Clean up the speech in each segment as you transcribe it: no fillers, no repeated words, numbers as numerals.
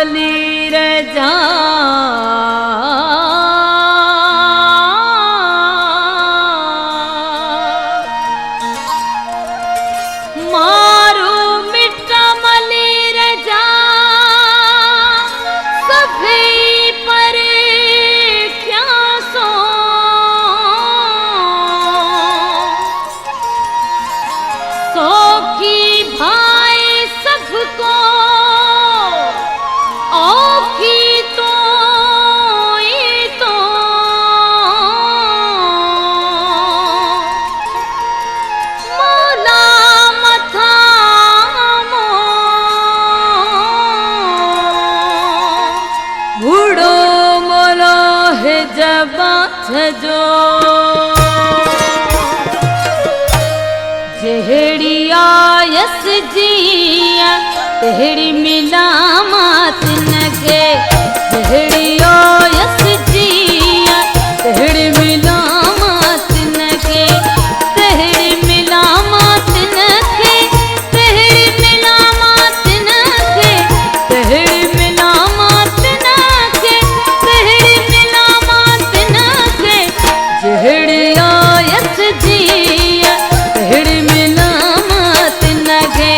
मली रे जा मारू मिठा मली रे जा सभी पर क्या सौखी भाई सबको औखी तो मोला मथा बूढ़ो मोलो है जबा छजो जेहड़िया यस जिया तेहड़ी मिला मात नगे जेहड़िया यस जिया तेहड़ी मिला मात नगे तेहड़ी मिला मात नगे तेहड़ी मिला मात नगे तेहड़ी मिला मात नगे तेहड़ी मिला मात नगे जेहड़िया यस जिया तेहड़ी मिला मात नगे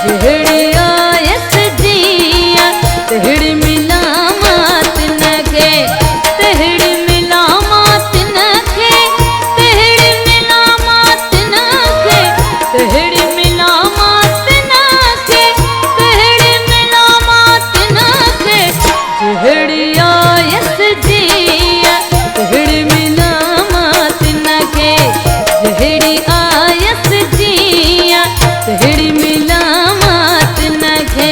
जेहड़िया यस जिया तेहड़ी मिला मात नगे तेहड़ी मिला मात नगे तेहड़ी मिला मात नगे तेहड़ी मिला मात नगे तेहड़ी मिला मात नगे जेहड़िया यस जिया तेहड़ी मिला मात नगे जेहड़ी आयस जिया तेहड़ी मिला मात नगे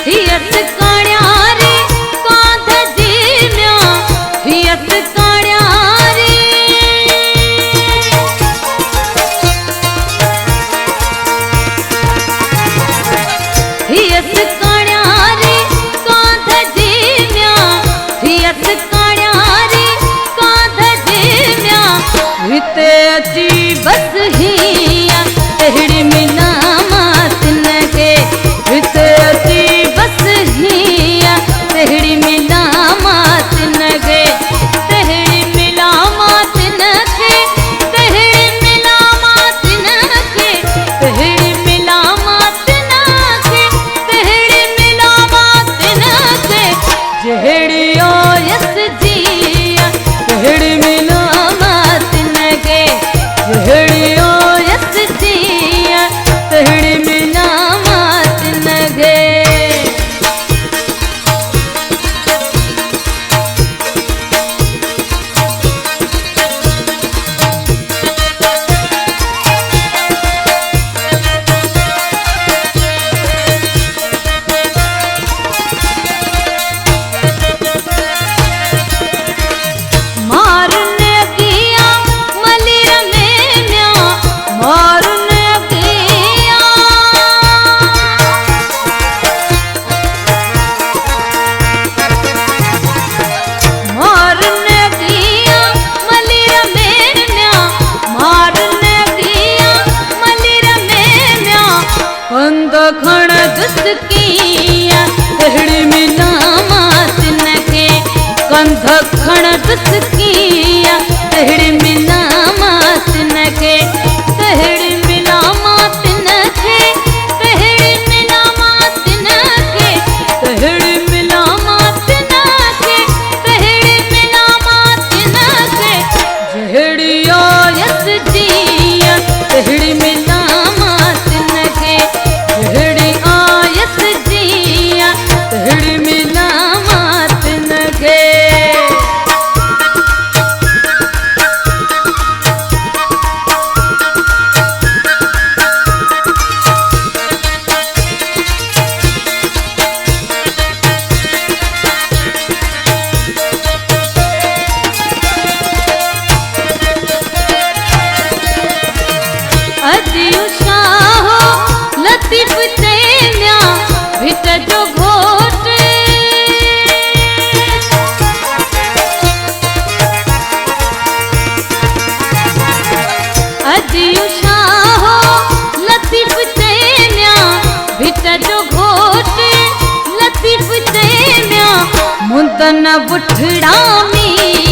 हियत काण्या रे कांध जीम्या हियत काण्या रे हियत काण्या रे कांध जीम्या हियत काण्या रे कांध जीम्या हिते अची बस हिया तेहड़ी मिला मात नगे हिते अची बस हिया तेहड़ी मिला मात नगे तेहड़ी मिला मात नगे तेहड़ी मिला मात नगे तेहड़ी मिला मात नगे तेहड़ी मिला मात नगे जेहड़िया यस जिया तेहड़ी मिला मात नगे जेहड़िया यस जिया तेहड़ी मिला मात नगे मारने गिया मलिर में म्या मारने गिया मारने गिया मलिर में म्या मारने गिया मलिर में म्या कंद खण दुसकिया तेहड़ी मिला मात नगे कंध खण दुसकिया तेहड़ी मिला मात नगे तेहड़ी मिला मात नगे तेहड़ी मिला मात नगे तेहड़ी मिला मात नगे तेहड़ी मिला मात नगे जेहड़िया यस जिया तेहड़ी मिला मात नगे जेहड़ी आयस जिया तेहड़ी मिला मात नगे तन बुठड़ा में